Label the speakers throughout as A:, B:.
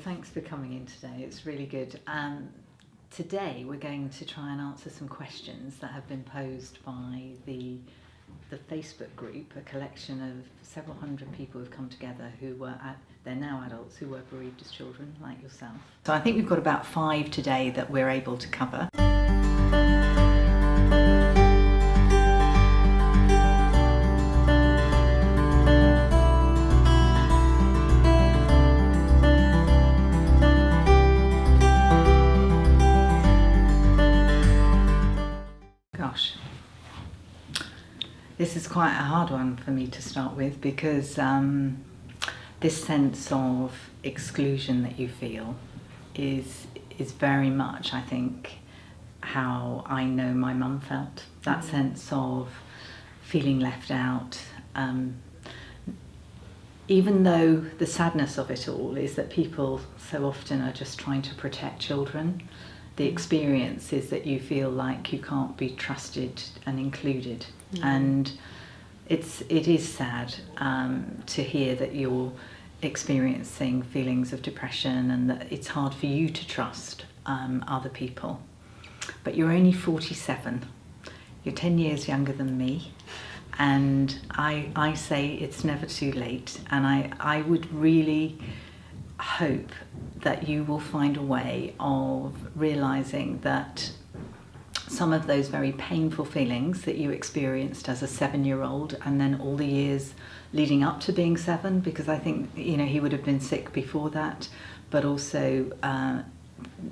A: thanks for coming in today. It's really good. Today we're going to try and answer some questions that have been posed by the Facebook group, a collection of several hundred people who've come together they're now adults who were bereaved as children, like yourself. So I think we've got about 5 today that we're able to cover. Gosh, this is quite a hard one for me to start with because this sense of exclusion that you feel is very much, I think, how I know my mum felt. That sense of feeling left out, even though the sadness of it all is that people so often are just trying to protect children. The experience is that you feel like you can't be trusted and included, and it is sad to hear that you're experiencing feelings of depression and that it's hard for you to trust other people. But you're only 47. You're 10 years younger than me, and I say it's never too late, and I would really hope that you will find a way of realising that some of those very painful feelings that you experienced as a 7-year-old and then all the years leading up to being 7, because I think, he would have been sick before that, but also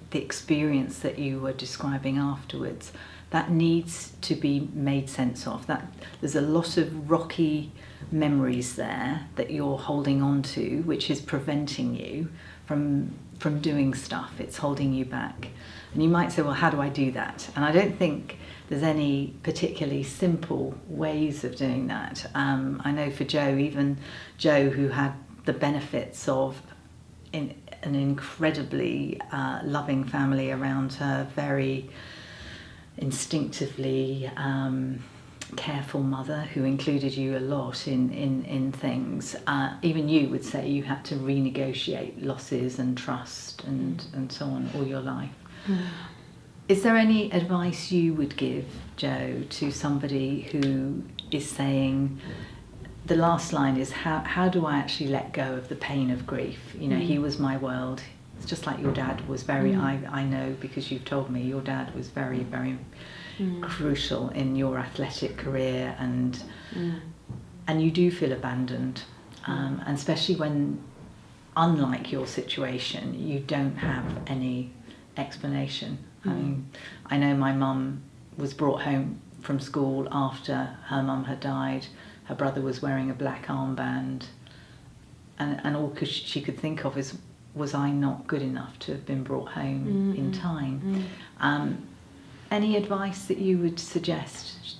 A: the experience that you were describing afterwards, that needs to be made sense of. That there's a lot of rocky memories there that you're holding on to, which is preventing you from doing stuff. It's holding you back. And you might say, well, how do I do that? And I don't think there's any particularly simple ways of doing that. I know for Jo, even Jo, who had the benefits of an incredibly loving family around her, very instinctively careful mother who included you a lot in things. Even you would say you had to renegotiate losses and trust and so on all your life. Is there any advice you would give, Jo, to somebody who is saying, the last line is, how do I actually let go of the pain of grief? He was my world. It's just like your dad was very, I know because you've told me, your dad was very, very crucial in your athletic career, and you do feel abandoned, and especially when, unlike your situation, you don't have any explanation. I mean, I know my mum was brought home from school after her mum had died. Her brother was wearing a black armband, and all she could think of is, was I not good enough to have been brought home in time? Any advice that you would suggest?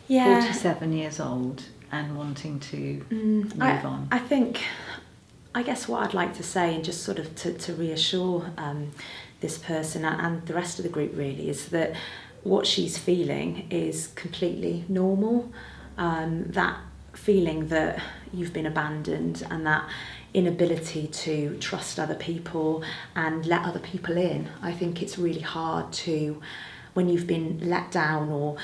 A: 47 years old and wanting to move on.
B: I guess what I'd like to say, and just sort of to reassure this person and the rest of the group really, is that what she's feeling is completely normal. That feeling that you've been abandoned and that inability to trust other people and let other people in. I think it's really hard to, when you've been let down or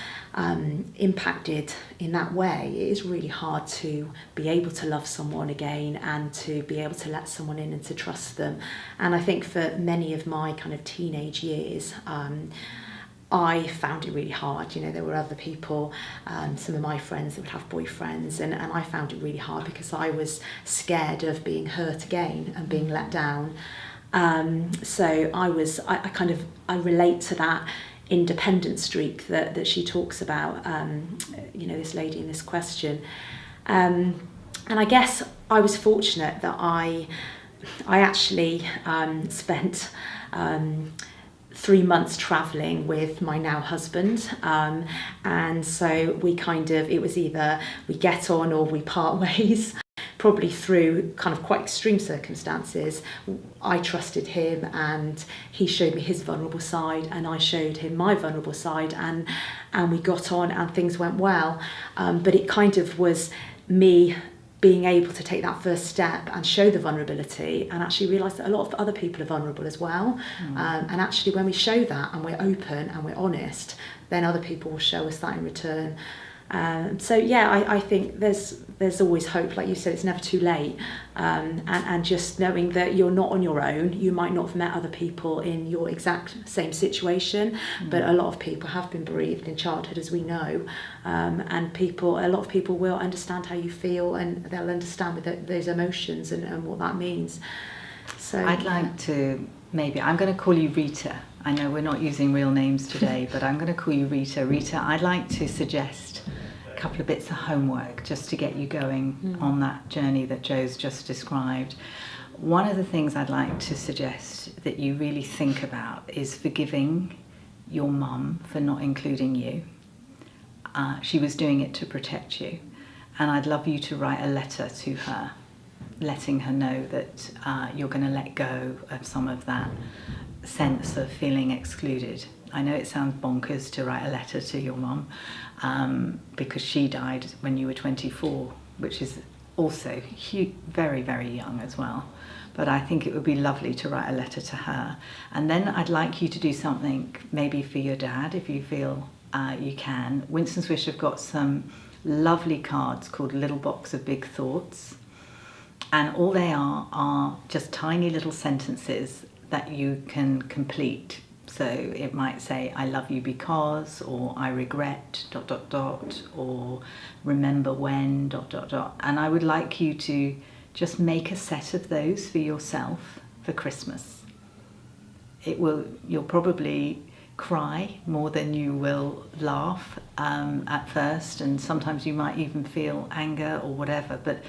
B: impacted in that way, it is really hard to be able to love someone again and to be able to let someone in and to trust them. And I think for many of my kind of teenage years, I found it really hard. There were other people, some of my friends that would have boyfriends, and I found it really hard because I was scared of being hurt again and being let down. So I relate to that independent streak that she talks about, this lady in this question. And I guess I was fortunate that I actually spent 3 months travelling with my now husband, and so it was either we get on or we part ways. Probably through kind of quite extreme circumstances, I trusted him and he showed me his vulnerable side and I showed him my vulnerable side, and we got on and things went well. But it kind of was me being able to take that first step and show the vulnerability and actually realise that a lot of other people are vulnerable as well. And actually when we show that and we're open and we're honest, then other people will show us that in return. So yeah, I think there's always hope. Like you said, it's never too late. And just knowing that you're not on your own. You might not have met other people in your exact same situation, but a lot of people have been bereaved in childhood, as we know. And a lot of people will understand how you feel, and they'll understand with those emotions and what that means. So
A: I'd like to, I'm going to call you Rita. I know we're not using real names today, but I'm going to call you Rita. Rita, I'd like to suggest a couple of bits of homework just to get you going on that journey that Jo's just described. One of the things I'd like to suggest that you really think about is forgiving your mum for not including you. She was doing it to protect you, and I'd love you to write a letter to her, letting her know that you're going to let go of some of that sense of feeling excluded. I know it sounds bonkers to write a letter to your mum because she died when you were 24, which is also very, very young as well. But I think it would be lovely to write a letter to her. And then I'd like you to do something maybe for your dad if you feel you can. Winston Swish have got some lovely cards called Little Box of Big Thoughts. And all they are just tiny little sentences that you can complete. So it might say, I love you because, or I regret, ... or remember when, ... And I would like you to just make a set of those for yourself for Christmas. You'll probably cry more than you will laugh at first, and sometimes you might even feel anger or whatever, but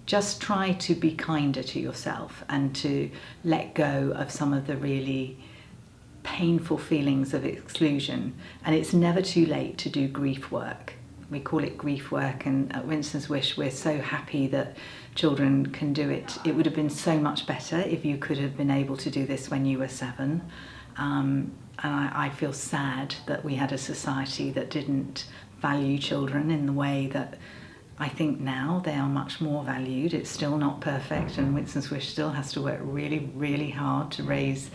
A: just try to be kinder to yourself and to let go of some of the really painful feelings of exclusion. And it's never too late to do grief work. We call it grief work, and at Winston's Wish we're so happy that children can do it. It would have been so much better if you could have been able to do this when you were 7. And I feel sad that we had a society that didn't value children in the way that I think now they are much more valued. It's still not perfect, and Winston's Wish still has to work really, really hard to raise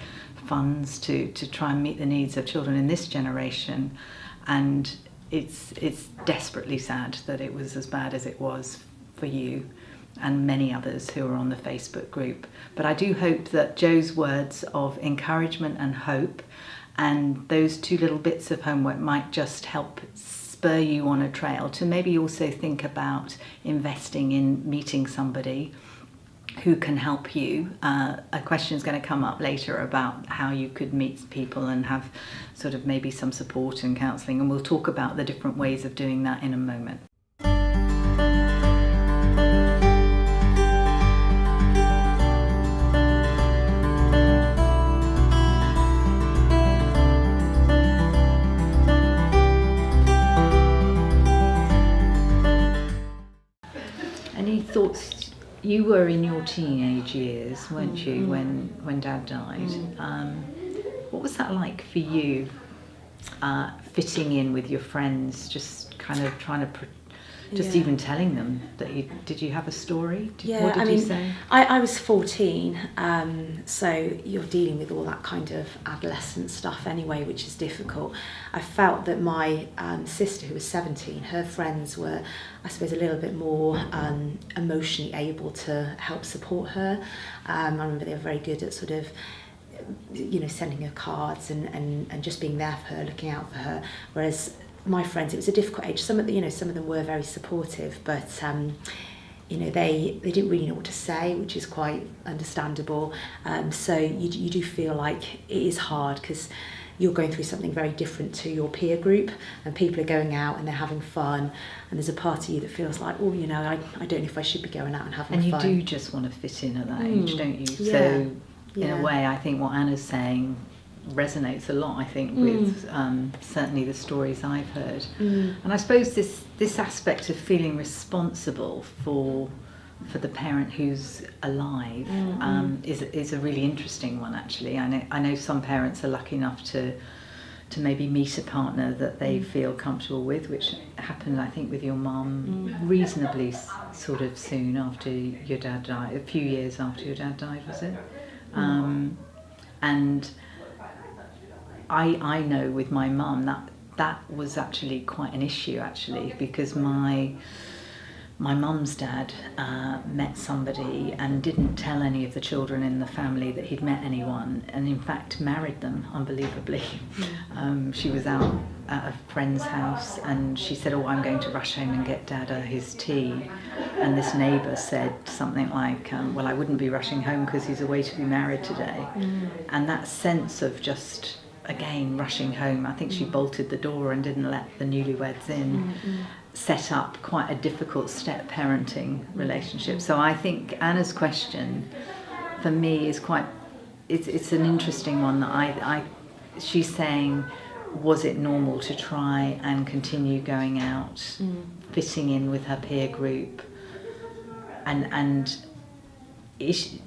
A: funds to try and meet the needs of children in this generation. And it's desperately sad that it was as bad as it was for you and many others who are on the Facebook group. But I do hope that Jo's words of encouragement and hope and those 2 little bits of homework might just help spur you on a trail to maybe also think about investing in meeting somebody who can help you. A question is going to come up later about how you could meet people and have sort of maybe some support and counselling, and we'll talk about the different ways of doing that in a moment. Any thoughts? You were in your teenage years, weren't you, when Dad died? What was that like for you, fitting in with your friends, just kind of trying to, even telling them that did you have a story? What did you say?
B: I was 14, so you're dealing with all that kind of adolescent stuff anyway, which is difficult. I felt that my sister, who was 17, her friends were, I suppose, a little bit more emotionally able to help support her. I remember they were very good at sort of, sending her cards and just being there for her, looking out for her. Whereas my friends, it was a difficult age. Some of them were very supportive, but they didn't really know what to say, which is quite understandable. So you do feel like it is hard because you're going through something very different to your peer group, and people are going out and they're having fun, and there's a part of you that feels like, I don't know if I should be going out and having fun.
A: And you do just want to fit in at that age, don't you? Yeah. So in a way, I think what Anna's saying resonates a lot, I think, with certainly the stories I've heard. And I suppose this aspect of feeling responsible for the parent who's alive is a really interesting one, actually. I know some parents are lucky enough to to maybe meet a partner that they feel comfortable with, which happened, I think, with your mum reasonably sort of soon after your dad died, a few years after your dad died, was it? And I know with my mum that was actually quite an issue, actually, because my mum's dad met somebody and didn't tell any of the children in the family that he'd met anyone, and in fact married them, unbelievably. She was out at a friend's house and she said, "Oh, I'm going to rush home and get Dada his tea." And this neighbour said something like, "Well, I wouldn't be rushing home because he's away to be married today." And that sense of just, again, rushing home, I think she bolted the door and didn't let the newlyweds in, set up quite a difficult step parenting relationship. So I think Anna's question for me is quite, it's an interesting one that she's saying, was it normal to try and continue going out, fitting in with her peer group, and is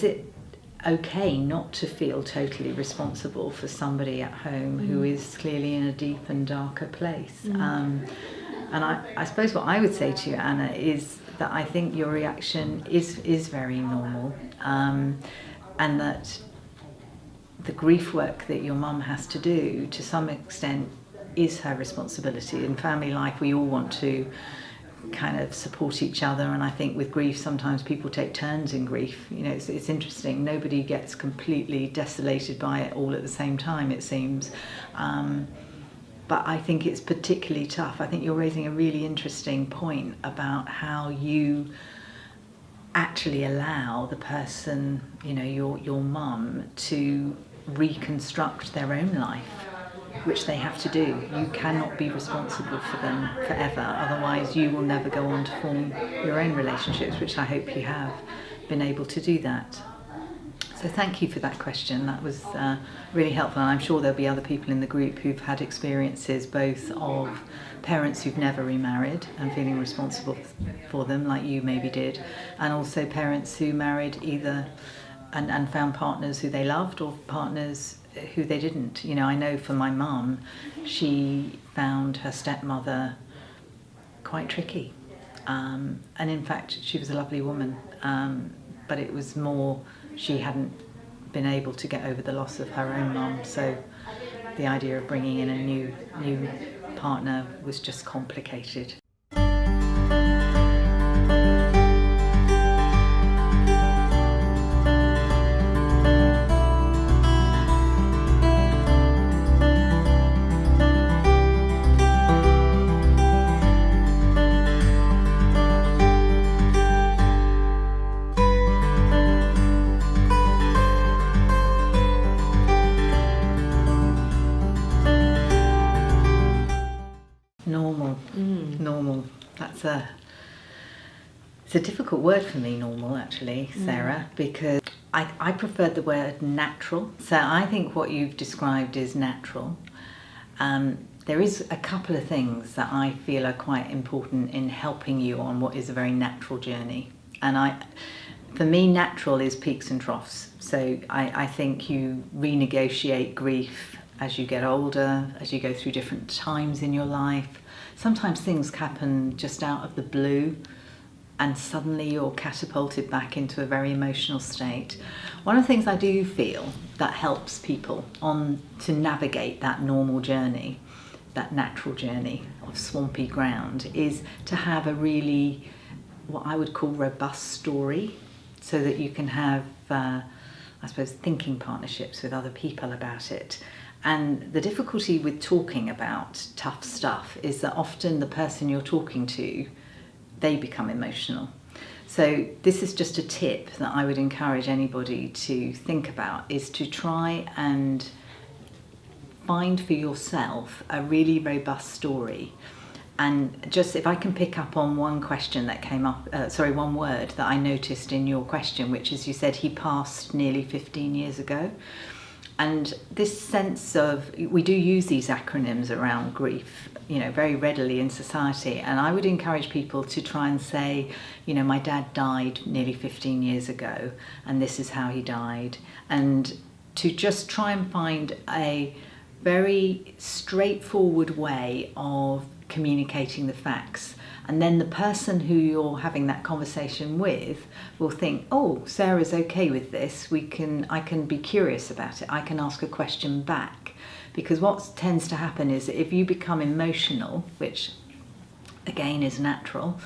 A: it okay not to feel totally responsible for somebody at home who is clearly in a deep and darker place? And I suppose what I would say to you, Anna, is that I think your reaction is very normal, and that the grief work that your mum has to do to some extent is her responsibility. In family life we all want to kind of support each other, and I think with grief sometimes people take turns in grief. It's interesting, nobody gets completely desolated by it all at the same time, it seems, but I think it's particularly tough. I think you're raising a really interesting point about how you actually allow the person, your mum, to reconstruct their own life, which they have to do. You cannot be responsible for them forever, otherwise you will never go on to form your own relationships, which I hope you have been able to do that. So thank you for that question. That was really helpful, and I'm sure there'll be other people in the group who've had experiences both of parents who've never remarried and feeling responsible for them, like you maybe did, and also parents who married either and found partners who they loved or partners who they didn't. I know for my mum, she found her stepmother quite tricky, and in fact she was a lovely woman, but it was more she hadn't been able to get over the loss of her own mum, so the idea of bringing in a new partner was just complicated. Normal. It's a difficult word for me, normal, actually, Sarah, because I prefer the word natural. So I think what you've described is natural. There is a couple of things that I feel are quite important in helping you on what is a very natural journey. And for me, natural is peaks and troughs. So I think you renegotiate grief as you get older, as you go through different times in your life. Sometimes things happen just out of the blue and suddenly you're catapulted back into a very emotional state. One of the things I do feel that helps people to navigate that normal journey, that natural journey of swampy ground, is to have a really, what I would call, robust story, so that you can have, I suppose, thinking partnerships with other people about it. And the difficulty with talking about tough stuff is that often the person you're talking to, they become emotional. So this is just a tip that I would encourage anybody to think about, is to try and find for yourself a really robust story. And just, if I can pick up on one question that came up, one word that I noticed in your question, which is, you said he passed nearly 15 years ago. And this sense of, we do use these acronyms around grief, very readily in society. And I would encourage people to try and say, my dad died nearly 15 years ago, and this is how he died. And to just try and find a very straightforward way of communicating the facts. And then the person who you're having that conversation with will think, oh, Sarah's okay with this. I can be curious about it. I can ask a question back. Because what tends to happen is that if you become emotional, which again is natural,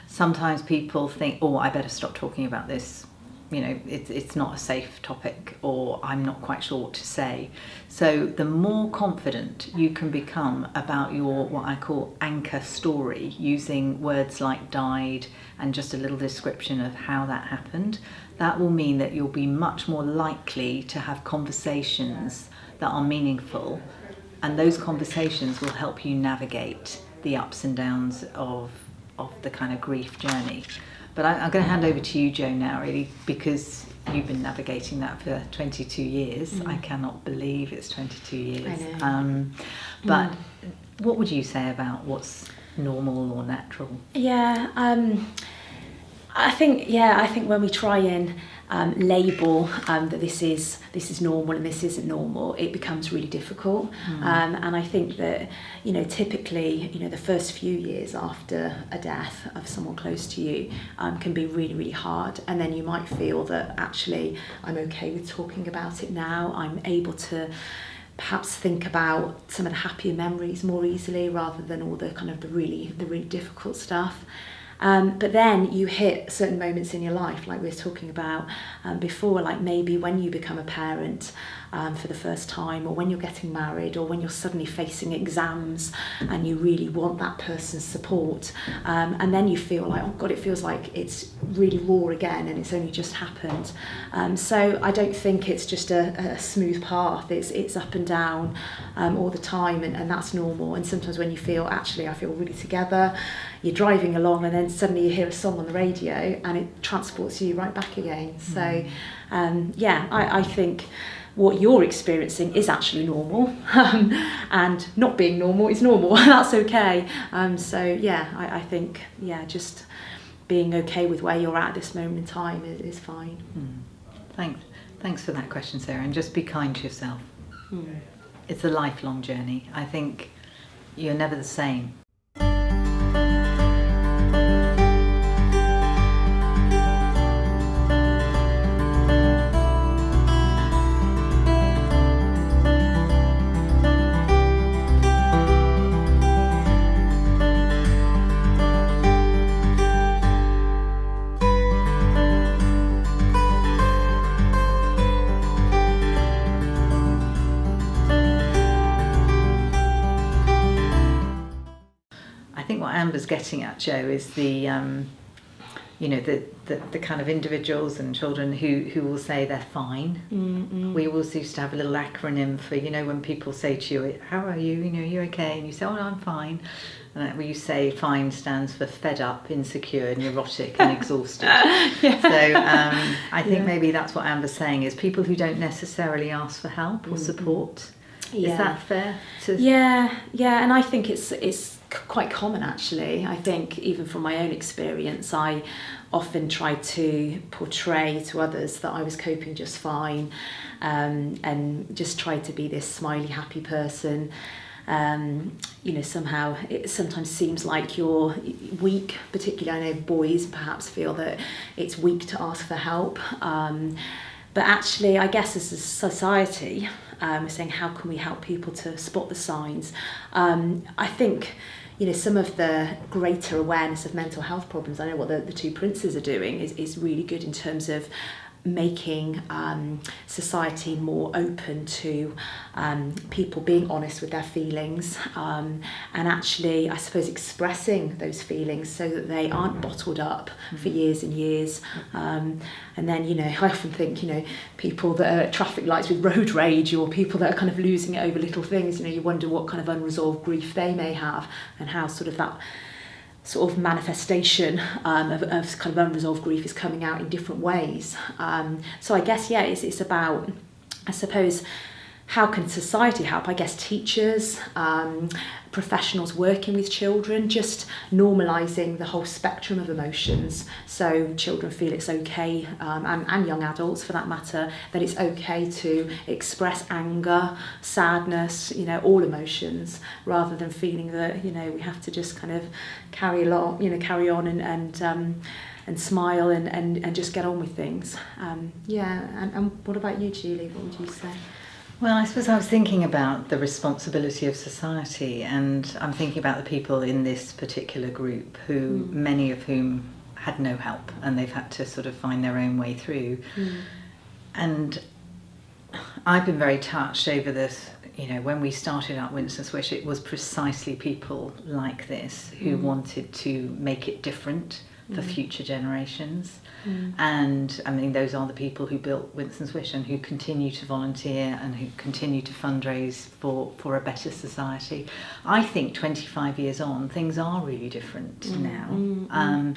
A: sometimes people think, oh, I better stop talking about this. It's not a safe topic, or I'm not quite sure what to say. So the more confident you can become about your, what I call anchor story, using words like died and just a little description of how that happened, that will mean that you'll be much more likely to have conversations that are meaningful, and those conversations will help you navigate the ups and downs of the kind of grief journey. But I'm going to hand over to you, Jo, now, really, because you've been navigating that for 22 years. I cannot believe it's 22 years.
B: I know.
A: But what would you say about what's normal or natural?
B: Yeah, I think when we try and label that this is normal and this isn't normal, it becomes really difficult. And I think that typically the first few years after a death of someone close to you can be really, really hard, and then you might feel that actually I'm okay with talking about it now. I'm able to perhaps think about some of the happier memories more easily rather than all the kind of the really difficult stuff. But then you hit certain moments in your life, like we were talking about before, like maybe when you become a parent for the first time, or when you're getting married, or when you're suddenly facing exams and you really want that person's support. And then you feel like, oh God, it feels like it's really raw again and it's only just happened. So I don't think it's just a smooth path. It's up and down all the time, and that's normal. And sometimes when you feel, actually, I feel really together, you're driving along and then suddenly you hear a song on the radio and it transports you right back again. So I think what you're experiencing is actually normal, and not being normal is normal. That's okay. I think just being okay with where you're at this moment in time is fine.
A: Thanks for that question, Sarah, and just be kind to yourself. It's a lifelong journey. I think you're never the same. Amber's getting at, Jo, is the kind of individuals and children who will say they're fine. We always used to have a little acronym for, when people say to you, how are you, are you okay? And you say, oh, no, I'm fine. And we say fine stands for fed up, insecure, neurotic and exhausted. So I think maybe that's what Amber's saying, is people who don't necessarily ask for help or support. Is that fair?
B: Yeah, and I think it's quite common, actually. I think even from my own experience, I often tried to portray to others that I was coping just fine, and just tried to be this smiley, happy person. Somehow it sometimes seems like you're weak, particularly I know boys perhaps feel that it's weak to ask for help. But actually, I guess as a society, we're saying how can we help people to spot the signs. I think some of the greater awareness of mental health problems, I know what the two princes are doing is really good in terms of making society more open to people being honest with their feelings, and actually, I suppose, expressing those feelings so that they aren't bottled up for years and years. And then, I often think, people that are at traffic lights with road rage, or people that are kind of losing it over little things, you wonder what kind of unresolved grief they may have, and how sort of that sort of manifestation of kind of unresolved grief is coming out in different ways. So I guess, it's about, I suppose, how can society help? I guess teachers, professionals working with children, just normalising the whole spectrum of emotions, so children feel it's okay, and young adults for that matter, that it's okay to express anger, sadness, all emotions, rather than feeling that we have to just kind of carry on and smile and just get on with things. And what about you, Julie? What would you say?
A: Well, I suppose I was thinking about the responsibility of society, and I'm thinking about the people in this particular group who, many of whom had no help, and they've had to sort of find their own way through. And I've been very touched over this, when we started out Winston Swish, it was precisely people like this who wanted to make it different for future generations. And I mean, those are the people who built Winston Swish and who continue to volunteer and who continue to fundraise for a better society. I think 25 years on, things are really different now.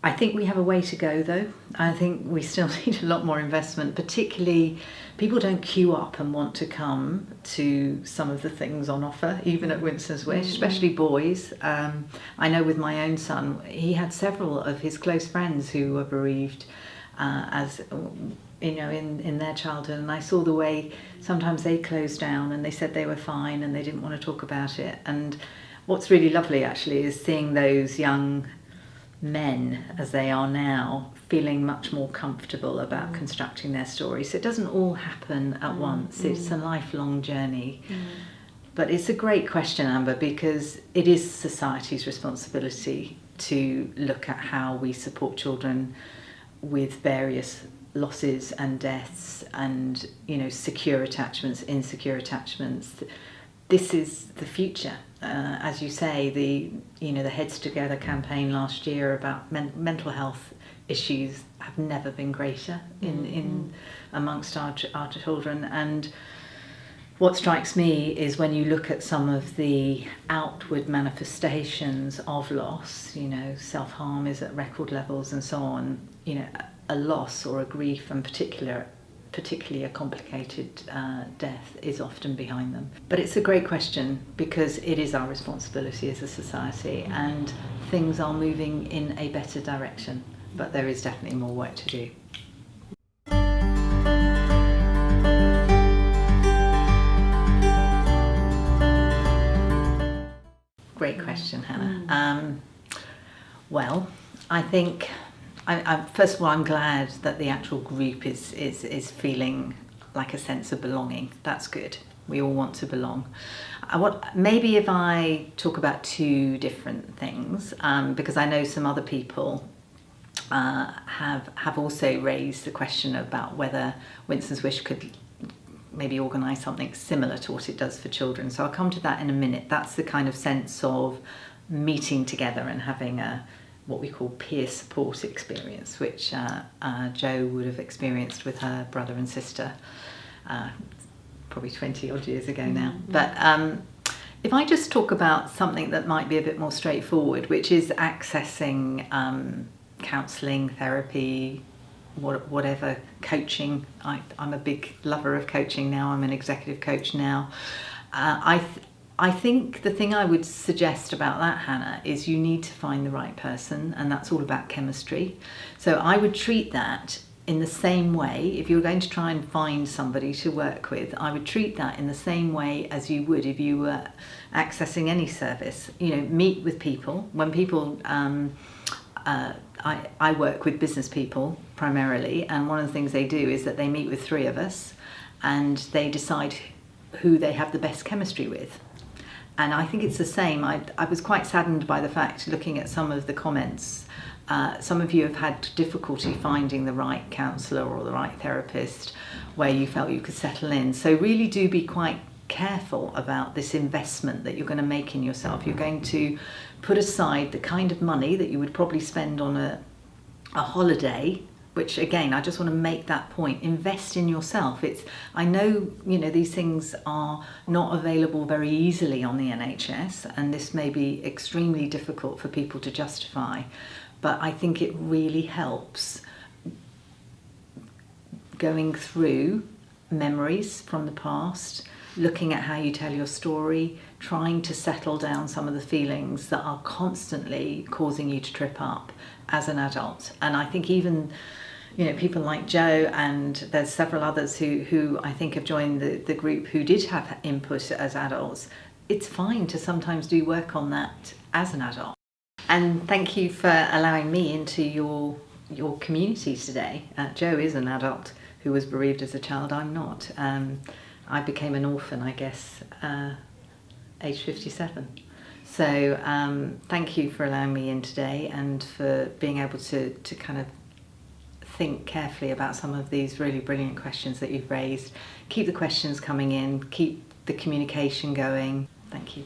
A: I think we have a way to go, though. I think we still need a lot more investment, particularly people don't queue up and want to come to some of the things on offer, even at Winston Swish, especially boys. I know with my own son, he had several of his close friends who were bereaved in their childhood, and I saw the way sometimes they closed down and they said they were fine and they didn't want to talk about it. And what's really lovely actually is seeing those young men, as they are now, feeling much more comfortable about constructing their story. So it doesn't all happen at once. It's a lifelong journey. But it's a great question, Amber, because it is society's responsibility to look at how we support children with various losses and deaths and, secure attachments, insecure attachments. This is the future. As you say, the Heads Together campaign last year about mental health issues have never been greater in amongst our children. And what strikes me is when you look at some of the outward manifestations of loss, self-harm is at record levels and so on, a loss or a grief, and particularly a complicated death, is often behind them. But it's a great question because it is our responsibility as a society, and things are moving in a better direction, but there is definitely more work to do. Great question, Hannah. Well, I think first of all, I'm glad that the actual group is feeling like a sense of belonging. That's good. We all want to belong. Maybe if I talk about two different things, because I know some other people have also raised the question about whether Winston Swish could maybe organise something similar to what it does for children. So I'll come to that in a minute. That's the kind of sense of meeting together and having what we call peer support experience, which Jo would have experienced with her brother and sister probably 20 odd years ago now. But if I just talk about something that might be a bit more straightforward, which is accessing counselling, therapy, whatever, coaching. I'm a big lover of coaching now. I'm an executive coach now. I think the thing I would suggest about that, Hannah, is you need to find the right person, and that's all about chemistry. So I would treat that in the same way. If you're going to try and find somebody to work with, I would treat that in the same way as you would if you were accessing any service. Meet with people. When people, I work with business people primarily, and one of the things they do is that they meet with three of us and they decide who they have the best chemistry with. And I think it's the same. I was quite saddened by the fact, looking at some of the comments, some of you have had difficulty finding the right counsellor or the right therapist where you felt you could settle in. So really do be quite careful about this investment that you're going to make in yourself. You're going to put aside the kind of money that you would probably spend on a holiday, which again, I just want to make that point. Invest in yourself. I know, these things are not available very easily on the NHS, and this may be extremely difficult for people to justify, but I think it really helps going through memories from the past, looking at how you tell your story, trying to settle down some of the feelings that are constantly causing you to trip up as an adult. And I think even, you know, people like Joe, and there's several others who I think have joined the group who did have input as adults. It's fine to sometimes do work on that as an adult. And thank you for allowing me into your communities today. Joe is an adult who was bereaved as a child. I'm not. I became an orphan, I guess, age 57. So thank you for allowing me in today and for being able to kind of think carefully about some of these really brilliant questions that you've raised. Keep the questions coming in, keep the communication going. Thank you.